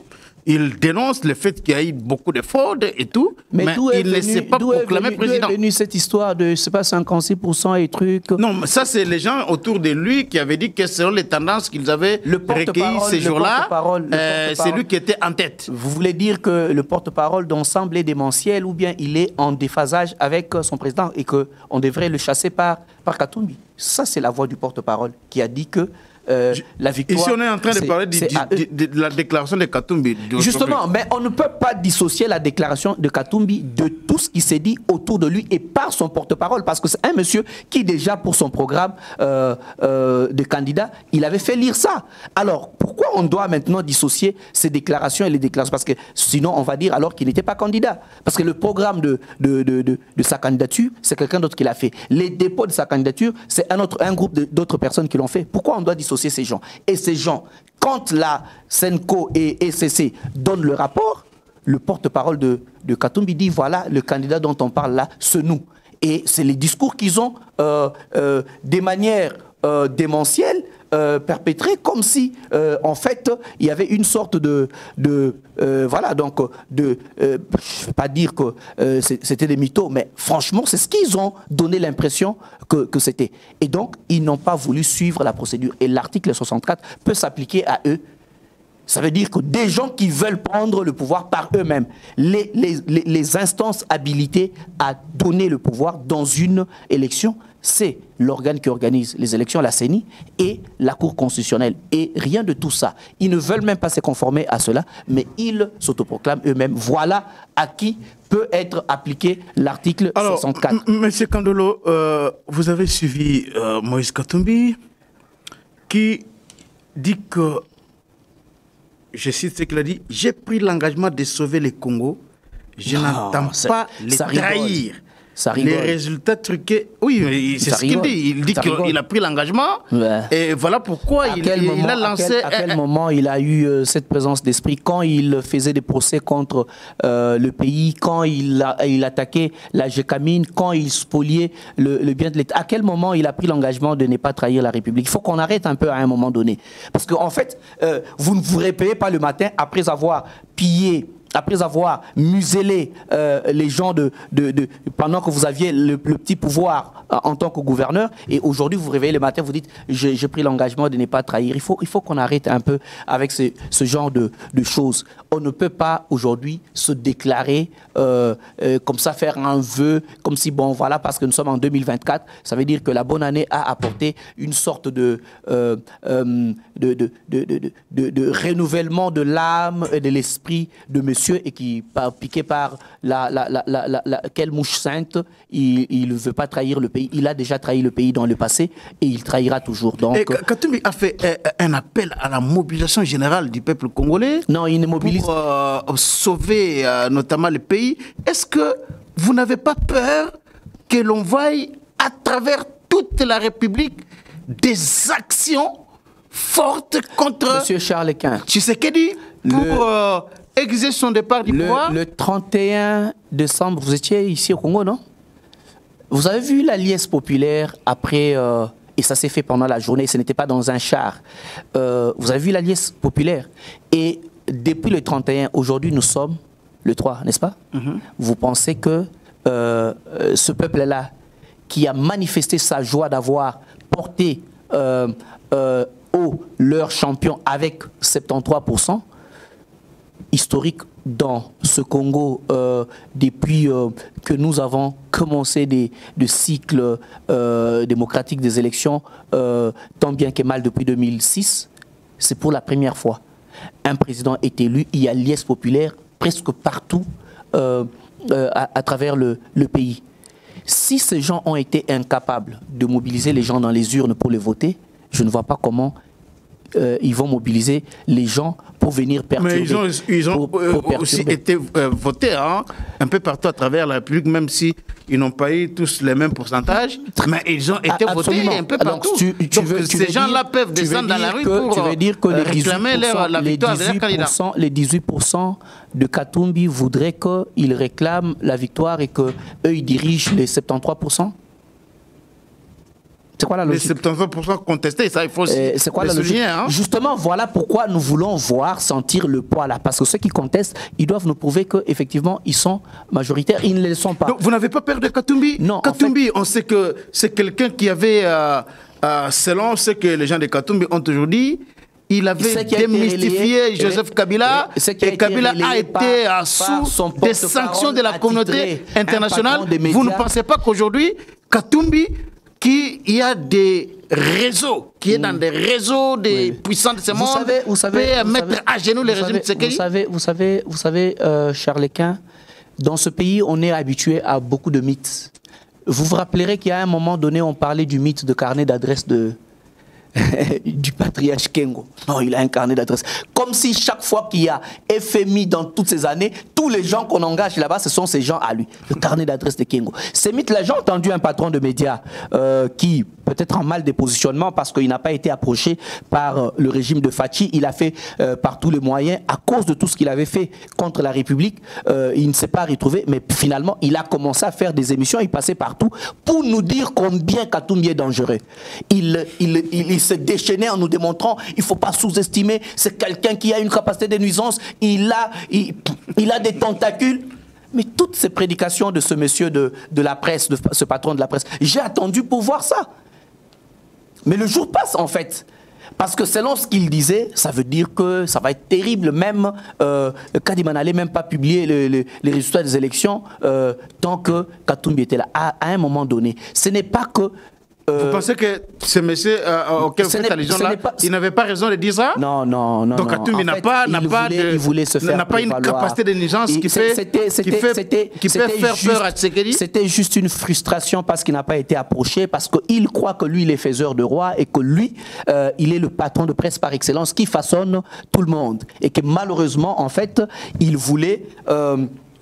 Il dénonce le fait qu'il y a eu beaucoup de fraudes et tout, mais il ne s'est pas proclamé président. D'où est venue cette histoire de, je sais pas, 56% et trucs? Non, ça c'est les gens autour de lui qui avaient dit que selon les tendances qu'ils avaient recueillies ces jours-là, c'est lui qui était en tête. Vous voulez dire que le porte-parole d'ensemble est démentiel ou bien il est en déphasage avec son président et qu'on devrait le chasser par Katumbi? Ça c'est la voix du porte-parole qui a dit que la victoire... Ici, on est en train de parler de la déclaration de Katumbi. Justement, mais on ne peut pas dissocier la déclaration de Katumbi de tout ce qui s'est dit autour de lui et par son porte-parole, parce que c'est un monsieur qui, déjà, pour son programme de candidat, il avait fait lire ça. Alors, pourquoi on doit maintenant dissocier ces déclarations et les déclarations? Parce que sinon, on va dire alors qu'il n'était pas candidat. Parce que le programme de sa candidature, c'est quelqu'un d'autre qui l'a fait. Les dépôts de sa candidature, c'est un groupe d'autres personnes qui l'ont fait. Pourquoi on doit dissocier ces gens? Et ces gens, quand la Senco et ECC donnent le rapport, le porte-parole de Katumbi dit voilà, le candidat dont on parle là, c'est nous. Et c'est les discours qu'ils ont des manières démentielles perpétrées, comme si en fait il y avait une sorte voilà, donc je ne vais pas dire que c'était des mythos, mais franchement c'est ce qu'ils ont donné l'impression que c'était. Et donc ils n'ont pas voulu suivre la procédure. Et l'article 64 peut s'appliquer à eux. Ça veut dire que des gens qui veulent prendre le pouvoir par eux-mêmes, les instances habilitées à donner le pouvoir dans une élection, c'est l'organe qui organise les élections, la CENI, et la Cour constitutionnelle. Et rien de tout ça. Ils ne veulent même pas se conformer à cela, mais ils s'autoproclament eux-mêmes. Voilà à qui peut être appliqué l'article 64. Monsieur Kandolo, vous avez suivi Moïse Katumbi, qui dit que, je cite ce qu'il a dit, j'ai pris l'engagement de sauver le Congo, je n'entends pas les trahir. les résultats truqués. Oui, c'est ce qu'il dit. Il dit qu'il a pris l'engagement. Ouais. Et voilà pourquoi il a lancé. À quel moment il a eu cette présence d'esprit quand il faisait des procès contre le pays, quand il attaquait la Gécamine, quand il spoliait le bien de l'État. À quel moment il a pris l'engagement de ne pas trahir la République? Il faut qu'on arrête un peu à un moment donné. Parce qu'en fait, vous ne vous réveillez pas le matin après avoir pillé, après avoir muselé les gens pendant que vous aviez le petit pouvoir en tant que gouverneur, et aujourd'hui vous vous réveillez le matin, vous dites j'ai pris l'engagement de ne pas trahir. Il faut qu'on arrête un peu avec ce genre de choses. On ne peut pas aujourd'hui se déclarer comme ça, faire un vœu, comme si bon voilà, parce que nous sommes en 2024, ça veut dire que la bonne année a apporté une sorte de renouvellement de l'âme et de l'esprit de monsieur, et qui, piqué par quelle mouche sainte, il ne veut pas trahir le pays. Il a déjà trahi le pays dans le passé et il trahira toujours. Donc, Katumbi a fait un appel à la mobilisation générale du peuple congolais. Non, il ne mobilise pour sauver notamment le pays. Est-ce que vous n'avez pas peur que l'on voie à travers toute la République des actions fortes contre Monsieur Charles Quint Tshisekedi pour exiger son départ du pouvoir? Le 31 décembre, vous étiez ici au Congo, non? Vous avez vu la liesse populaire après, et ça s'est fait pendant la journée, ce n'était pas dans un char. Vous avez vu la liesse populaire. Et depuis le 31, aujourd'hui nous sommes le 3, n'est-ce pas? Vous pensez que ce peuple-là, qui a manifesté sa joie d'avoir porté haut leur champion avec 73%, historique dans ce Congo depuis que nous avons commencé des cycles démocratiques des élections, tant bien que mal depuis 2006, c'est pour la première fois. Un président est élu, il y a liesse populaire presque partout à travers le pays. Si ces gens ont été incapables de mobiliser les gens dans les urnes pour les voter, je ne vois pas comment ils vont mobiliser les gens pour venir perturber. Mais ils ont aussi été votés un peu partout à travers la République, même si ils n'ont pas eu tous les mêmes pourcentages, mais ils ont été votés un peu partout. Donc, ces gens-là peuvent descendre dans la rue pour réclamer la victoire de leur candidat. Les 18% de Katumbi voudraient qu'ils réclament la victoire et qu'eux, ils dirigent les 73%. C'est quoi la logique? Les 73% contestés, ça il faut c'est quoi la logique? Justement, voilà pourquoi nous voulons sentir le poids là. Parce que ceux qui contestent, ils doivent nous prouver qu'effectivement, ils sont majoritaires. Ils ne le sont pas. Donc, vous n'avez pas peur de Katumbi? Non. Katumbi, en fait, on sait que c'est quelqu'un qui avait, selon ce que les gens de Katumbi ont toujours dit, il avait démystifié Joseph Kabila, et Kabila a été sous des sanctions de la communauté internationale. Vous ne pensez pas qu'aujourd'hui, Katumbi, il y a des réseaux, qui est dans des réseaux des puissants de ce monde, peut mettre à genoux les régimes de Tshisekedi? Vous savez, Charles Quint, dans ce pays, on est habitué à beaucoup de mythes. Vous vous rappellerez qu'il y a un moment donné, on parlait du mythe de carnet d'adresse du patriarche Kengo. Non, il a un carnet d'adresse. Comme si chaque fois qu'il y a FMI dans toutes ces années, tous les gens qu'on engage là-bas, ce sont ces gens à lui. Le carnet d'adresse de Kengo. Ces mythes-là, j'ai entendu un patron de médias qui, peut-être en mal de positionnement, parce qu'il n'a pas été approché par le régime de Fachi, il a fait par tous les moyens, à cause de tout ce qu'il avait fait contre la République, il ne s'est pas retrouvé, mais finalement, il a commencé à faire des émissions, il passait partout, pour nous dire combien Katumbi est dangereux. Il s'est déchaîné en nous démontrant il ne faut pas sous-estimer, c'est quelqu'un qui a une capacité de nuisance, il a des tentacules. Mais toutes ces prédications de ce monsieur de la presse, de ce patron de la presse, j'ai attendu pour voir ça. Mais le jour passe en fait. Parce que selon ce qu'il disait, ça veut dire que ça va être terrible. Même Kadima n'allait même pas publier les résultats des élections tant que Katumbi était là. À un moment donné, ce n'est pas que... Vous pensez que ce monsieur auquel vous faites allusion là, il n'avait pas raison de dire ça? Non. Donc Katumbi n'a pas une capacité de nuisance qui fait faire peur à Tshisekedi? C'était juste une frustration parce qu'il n'a pas été approché, parce qu'il croit que lui, il est faiseur de roi et que lui, il est le patron de presse par excellence qui façonne tout le monde. Et que malheureusement, en fait, il voulait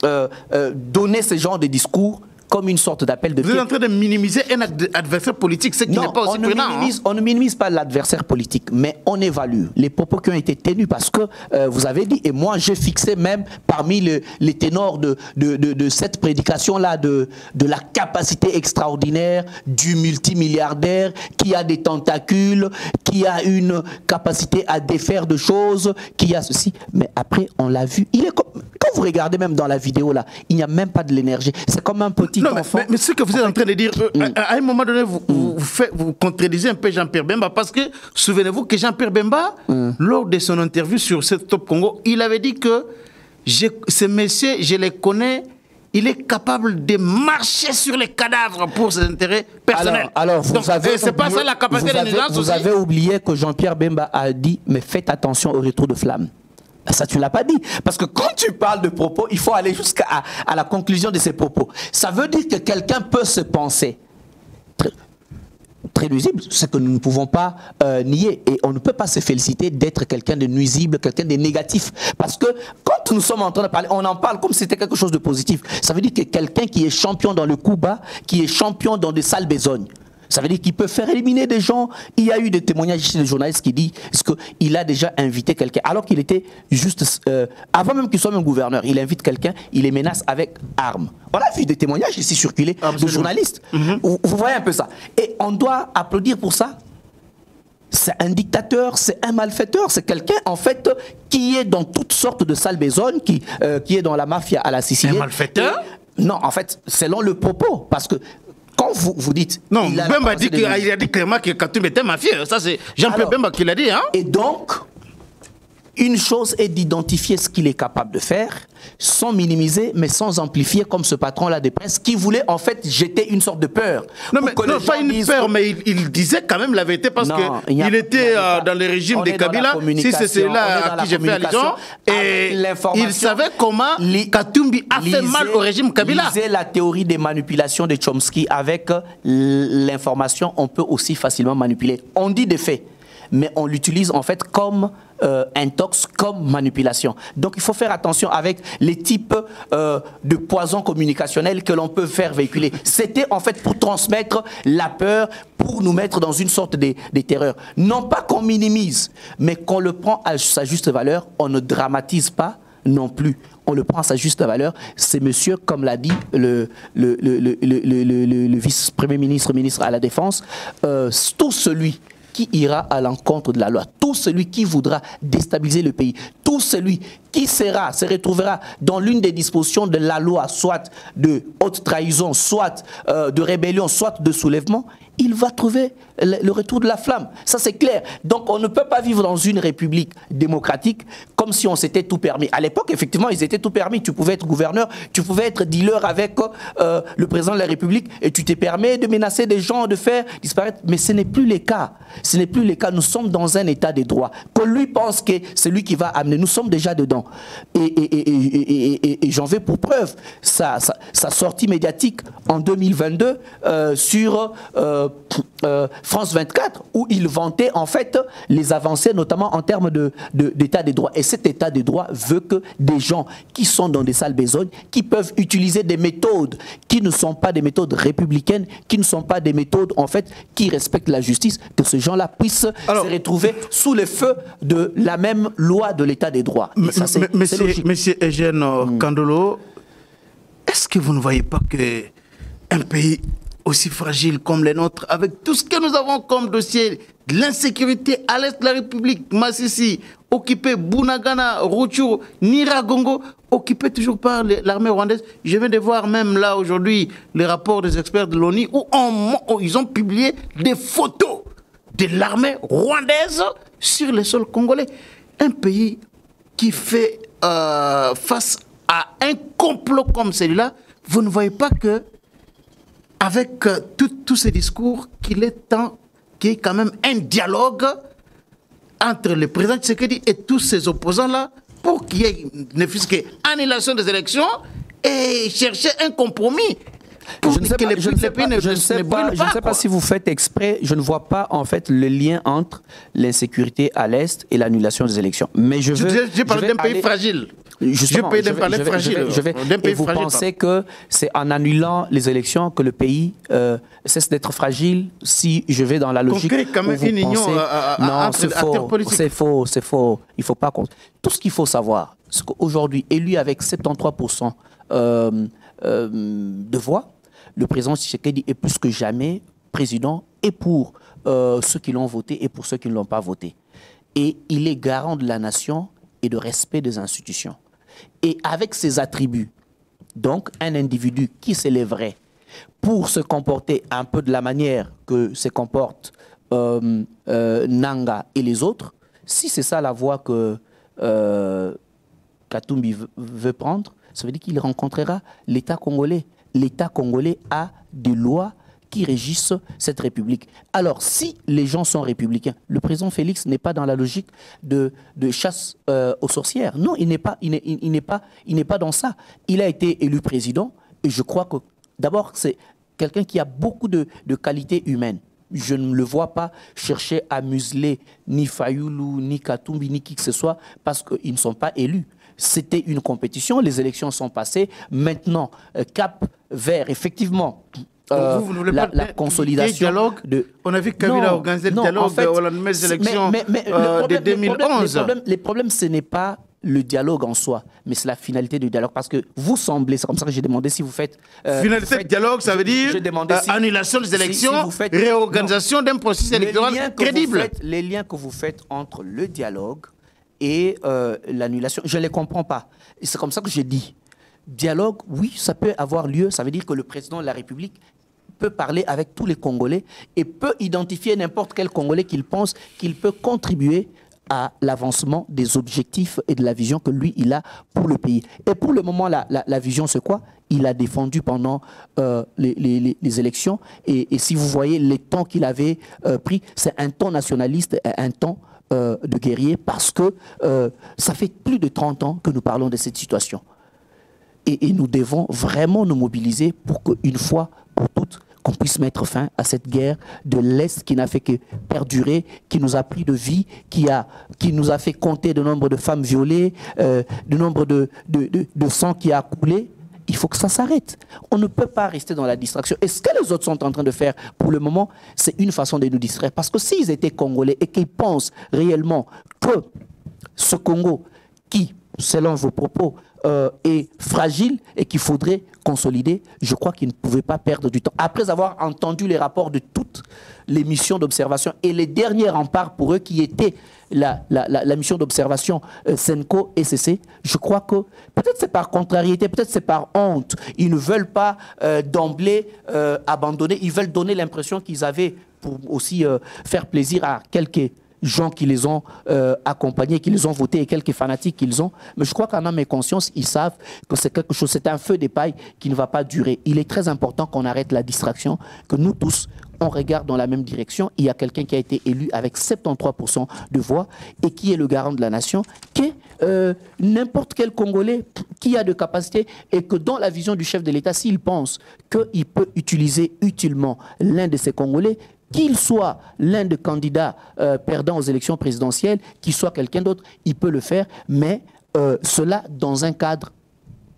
donner ce genre de discours comme une sorte d'appel de pied. Vous êtes en train de minimiser un adversaire politique, ce qui n'est pas aussi prudent. On ne minimise pas l'adversaire politique, mais on évalue les propos qui ont été tenus parce que vous avez dit, et moi j'ai fixé même parmi les ténors de cette prédication-là, de la capacité extraordinaire du multimilliardaire qui a des tentacules, qui a une capacité à défaire de choses, qui a ceci. Mais après, on l'a vu, il est comme... Quand vous regardez même dans la vidéo là, il n'y a même pas de l'énergie. C'est comme un petit enfant. Mais ce que vous êtes en train de dire, à un moment donné, vous contredisez un peu Jean-Pierre Bemba, parce que souvenez-vous que Jean-Pierre Bemba, lors de son interview sur cette Top Congo, il avait dit que ce monsieur, je le connais, il est capable de marcher sur les cadavres pour ses intérêts personnels. Alors vous avez c'est pas ça la capacité de l'ingérence aussi. Vous avez oublié que Jean-Pierre Bemba a dit, mais faites attention au retour de flamme. Ça, tu ne l'as pas dit. Parce que quand tu parles de propos, il faut aller jusqu'à la conclusion de ces propos. Ça veut dire que quelqu'un peut se penser très nuisible, ce que nous ne pouvons pas nier. Et on ne peut pas se féliciter d'être quelqu'un de nuisible, quelqu'un de négatif. Parce que quand nous sommes en train de parler, on en parle comme si c'était quelque chose de positif. Ça veut dire que quelqu'un qui est champion dans le coup bas, qui est champion dans des sales besognes, ça veut dire qu'il peut faire éliminer des gens. Il y a eu des témoignages chez les journalistes qui disent qu'il a déjà invité quelqu'un, alors qu'il était juste... avant même qu'il soit même gouverneur, il invite quelqu'un, il les menace avec armes. On a vu des témoignages ici circuler de journalistes. Vous voyez un peu ça. Et on doit applaudir pour ça. C'est un dictateur, c'est un malfaiteur, c'est quelqu'un en fait qui est dans toutes sortes de sales besognes, qui est dans la mafia à la Sicile. Un malfaiteur? Non, en fait, selon le propos, parce que quand vous dites... Non, Bemba a dit clairement que Katumbi était mafieux. Ça, c'est Jean-Pierre Bemba qui l'a dit. Hein? Et donc, une chose est d'identifier ce qu'il est capable de faire, sans minimiser, mais sans amplifier, comme ce patron-là de presse, qui voulait en fait jeter une sorte de peur. Non, mais, non pas une peur, mais il disait quand même la vérité, parce qu'il était dans le régime de Kabila, si c'est celui-là à qui j'ai fait allusion, et il savait comment Katumbi a fait mal au régime Kabila. Lisez la théorie des manipulations de Chomsky. Avec l'information, on peut aussi facilement manipuler. On dit des faits, mais on l'utilise en fait comme intox, comme manipulation. Donc il faut faire attention avec les types de poisons communicationnels que l'on peut faire véhiculer. C'était en fait pour transmettre la peur, pour nous mettre dans une sorte de terreur. Non pas qu'on minimise, mais qu'on le prend à sa juste valeur, on ne dramatise pas non plus. On le prend à sa juste valeur. C'est monsieur, comme l'a dit le vice-premier ministre, ministre à la Défense, tout celui qui ira à l'encontre de la loi, tout celui qui voudra déstabiliser le pays, tout celui qui se retrouvera dans l'une des dispositions de la loi, soit de haute trahison, soit de rébellion, soit de soulèvement, il va trouver le retour de la flamme. Ça, c'est clair. Donc, on ne peut pas vivre dans une république démocratique comme si on s'était tout permis. À l'époque, effectivement, ils étaient tout permis. Tu pouvais être gouverneur, tu pouvais être dealer avec le président de la République et tu t'es permis de menacer des gens, de faire disparaître. Mais ce n'est plus le cas. Ce n'est plus le cas. Nous sommes dans un état de droit. Que lui pense que c'est lui qui va amener. Nous sommes déjà dedans. Et j'en veux pour preuve sa sortie médiatique en 2022 sur France 24, où il vantait en fait les avancées, notamment en termes d'état des droits. Et cet état des droits veut que des gens qui sont dans des sales besognes, qui peuvent utiliser des méthodes qui ne sont pas des méthodes républicaines, qui ne sont pas des méthodes en fait qui respectent la justice, que ces gens-là puissent se retrouver sous le feu de la même loi de l'état des droits. Monsieur Eugène Kandolo, est-ce que vous ne voyez pas qu'un pays aussi fragile comme les nôtres, avec tout ce que nous avons comme dossier, de l'insécurité à l'est de la République, Massissi, occupé Bunagana, Rutshuru, Nyiragongo, occupé toujours par l'armée rwandaise. Je viens de voir même là aujourd'hui les rapports des experts de l'ONU où ils ont publié des photos de l'armée rwandaise sur le sol congolais. Un pays qui fait face à un complot comme celui-là, vous ne voyez pas que avec tous ces discours, qu'il est temps qu'il y ait quand même un dialogue entre le président Tshisekedi et tous ces opposants-là pour qu'il y ait ne fût-ce qu'annulation des élections et chercher un compromis. Je ne sais pas si vous faites exprès, je ne vois pas en fait le lien entre l'insécurité à l'Est et l'annulation des élections. Mais j'ai parlé d'un pays fragile. Justement, je peux d'un fragile. Et vous pensez que c'est en annulant les élections que le pays cesse d'être fragile? Si je vais dans la logique crée quand même une union entre acteurs politiques. C'est faux, c'est faux. Il faut pas tout ce qu'il faut savoir, c'est qu'aujourd'hui, élu avec 73% de voix, le président Tshisekedi est plus que jamais président, et pour ceux qui l'ont voté et pour ceux qui ne l'ont pas voté. Et il est garant de la nation et de respect des institutions. Et avec ses attributs, donc un individu qui s'élèverait pour se comporter un peu de la manière que se comportent Nanga et les autres, si c'est ça la voie que Katumbi veut prendre, ça veut dire qu'il rencontrera l'État congolais. L'État congolais a des lois qui régissent cette République. Alors, si les gens sont républicains, le président Félix n'est pas dans la logique de chasse aux sorcières. Non, il n'est pas dans ça. Il a été élu président et je crois que, d'abord, c'est quelqu'un qui a beaucoup de qualités humaines. Je ne le vois pas chercher à museler ni Fayoulou, ni Katumbi, ni qui que ce soit parce qu'ils ne sont pas élus. C'était une compétition, les élections sont passées. Maintenant, cap vers, effectivement, vous ne voulez pas la consolidation dialogue on a vu Kabila organiser le dialogue aux lendemain des élections de 2011. Les problèmes, ce n'est pas le dialogue en soi, mais c'est la finalité du dialogue. Parce que vous semblez, c'est comme ça que j'ai demandé si vous faites... finalité du dialogue, ça veut dire annulation des élections, réorganisation d'un processus électoral crédible. Les liens que vous faites entre le dialogue et l'annulation, je ne les comprends pas. Et c'est comme ça que j'ai dit. Dialogue, oui, ça peut avoir lieu. Ça veut dire que le président de la République peut parler avec tous les Congolais et peut identifier n'importe quel Congolais qu'il pense qu'il peut contribuer à l'avancement des objectifs et de la vision que lui, il a pour le pays. Et pour le moment, la vision, c'est quoi? Il a défendu pendant les élections. Et si vous voyez les temps qu'il avait pris, c'est un temps nationaliste, un temps de guerrier, parce que ça fait plus de 30 ans que nous parlons de cette situation. Et nous devons vraiment nous mobiliser pour qu'une fois pour toutes, qu'on puisse mettre fin à cette guerre de l'Est qui n'a fait que perdurer, qui nous a pris de vie, qui nous a fait compter le nombre de femmes violées, le nombre de sang qui a coulé. Il faut que ça s'arrête. On ne peut pas rester dans la distraction. Et ce que les autres sont en train de faire pour le moment, c'est une façon de nous distraire. Parce que s'ils étaient Congolais et qu'ils pensent réellement que ce Congo qui, selon vos propos, est fragile et qu'il faudrait consolider, je crois qu'ils ne pouvaient pas perdre du temps. Après avoir entendu les rapports de toutes les missions d'observation et les derniers remparts pour eux qui étaient la mission d'observation Senko et CC, je crois que peut-être c'est par contrariété, peut-être c'est par honte. Ils ne veulent pas d'emblée abandonner, ils veulent donner l'impression qu'ils avaient pour aussi faire plaisir à quelques gens qui les ont accompagnés, qui les ont votés et quelques fanatiques qu'ils ont. Mais je crois qu'en âme et conscience, ils savent que c'est quelque chose, c'est un feu de paille qui ne va pas durer. Il est très important qu'on arrête la distraction, que nous tous, on regarde dans la même direction. Il y a quelqu'un qui a été élu avec 73% de voix et qui est le garant de la nation, qui est n'importe quel Congolais qui a de capacité et que dans la vision du chef de l'État, s'il pense qu'il peut utiliser utilement l'un de ces Congolais, qu'il soit l'un des candidats perdants aux élections présidentielles, qu'il soit quelqu'un d'autre, il peut le faire, mais cela dans un cadre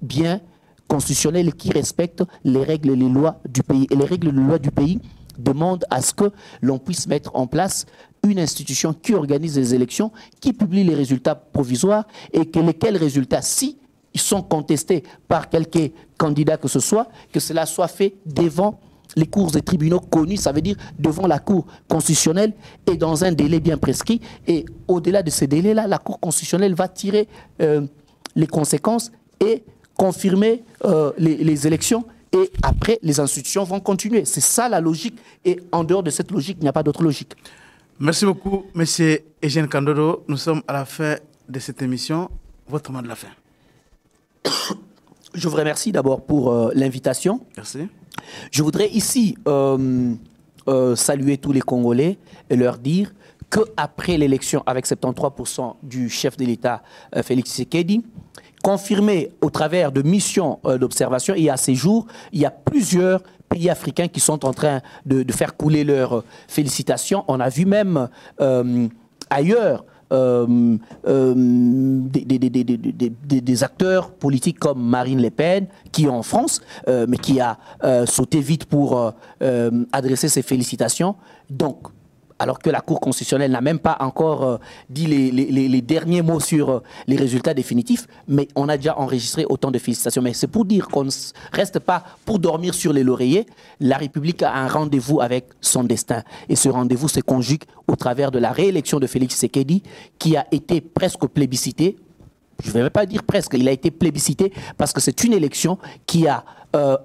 bien constitutionnel et qui respecte les règles et les lois du pays. Et les règles et les lois du pays demandent à ce que l'on puisse mettre en place une institution qui organise les élections, qui publie les résultats provisoires et que lesquels résultats, si ils sont contestés par quelques candidats que ce soit, que cela soit fait devant les cours et tribunaux connus, ça veut dire devant la Cour constitutionnelle et dans un délai bien prescrit. Et au-delà de ces délais-là, la Cour constitutionnelle va tirer les conséquences et confirmer les élections. Et après, les institutions vont continuer. C'est ça la logique. Et en dehors de cette logique, il n'y a pas d'autre logique. Merci beaucoup, M. Eugène Kandodo. Nous sommes à la fin de cette émission. Votre mot de la fin. Je vous remercie d'abord pour l'invitation. Merci. Je voudrais ici saluer tous les Congolais et leur dire qu'après l'élection avec 73% du chef de l'État, Félix Tshisekedi, confirmé au travers de missions d'observation, et à ces jours, il y a plusieurs pays africains qui sont en train de faire couler leurs félicitations. On a vu même ailleurs des acteurs politiques comme Marine Le Pen, qui est en France, mais qui a sauté vite pour adresser ses félicitations. Donc, alors que la Cour constitutionnelle n'a même pas encore dit les derniers mots sur les résultats définitifs, mais on a déjà enregistré autant de félicitations. Mais c'est pour dire qu'on ne reste pas pour dormir sur les lauriers. La République a un rendez-vous avec son destin. Et ce rendez-vous se conjugue au travers de la réélection de Félix Tshisekedi, qui a été presque plébiscité. Je ne vais même pas dire presque, il a été plébiscité parce que c'est une élection qui a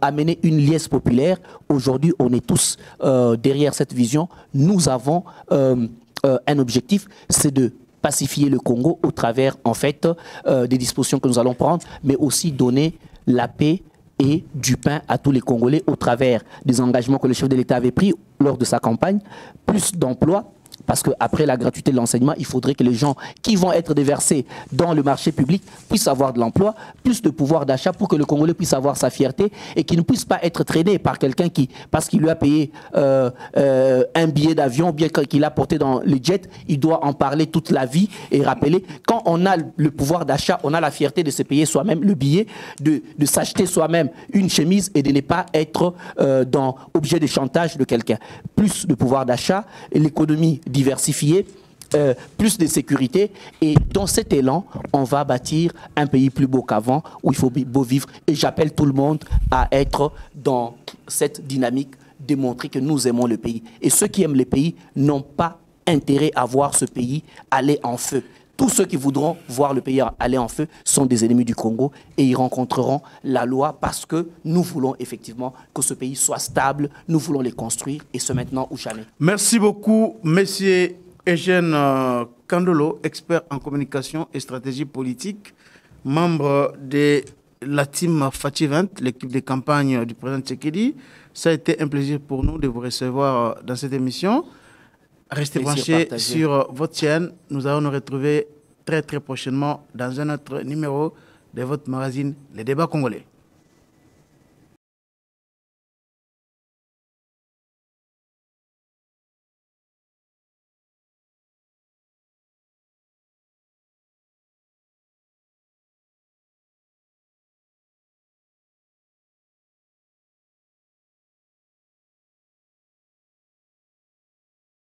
amené une liesse populaire. Aujourd'hui, on est tous derrière cette vision. Nous avons un objectif, c'est de pacifier le Congo au travers, en fait, des dispositions que nous allons prendre, mais aussi donner la paix et du pain à tous les Congolais au travers des engagements que le chef de l'État avait pris lors de sa campagne, plus d'emplois. Parce qu'après la gratuité de l'enseignement, il faudrait que les gens qui vont être déversés dans le marché public puissent avoir de l'emploi, plus de pouvoir d'achat pour que le Congolais puisse avoir sa fierté et qu'il ne puisse pas être traîné par quelqu'un qui, parce qu'il lui a payé un billet d'avion, bien qu'il a porté dans le jet, il doit en parler toute la vie et rappeler, quand on a le pouvoir d'achat, on a la fierté de se payer soi-même le billet, de s'acheter soi-même une chemise et de ne pas être dans objet de chantage de quelqu'un. Plus de pouvoir d'achat, l'économie diversifiée, plus de sécurité, et dans cet élan, on va bâtir un pays plus beau qu'avant, où il faut beau vivre, et j'appelle tout le monde à être dans cette dynamique, démontrer que nous aimons le pays. Et ceux qui aiment le pays n'ont pas intérêt à voir ce pays aller en feu. Tous ceux qui voudront voir le pays aller en feu sont des ennemis du Congo et ils rencontreront la loi parce que nous voulons effectivement que ce pays soit stable, nous voulons les construire et ce maintenant ou jamais. Merci beaucoup, monsieur Eugène Kandolo, expert en communication et stratégie politique, membre de la team Fatih 20, l'équipe de campagne du président Tshisekedi. Ça a été un plaisir pour nous de vous recevoir dans cette émission. Restez branchés sur votre chaîne. Nous allons nous retrouver très prochainement dans un autre numéro de votre magazine Les Débats Congolais.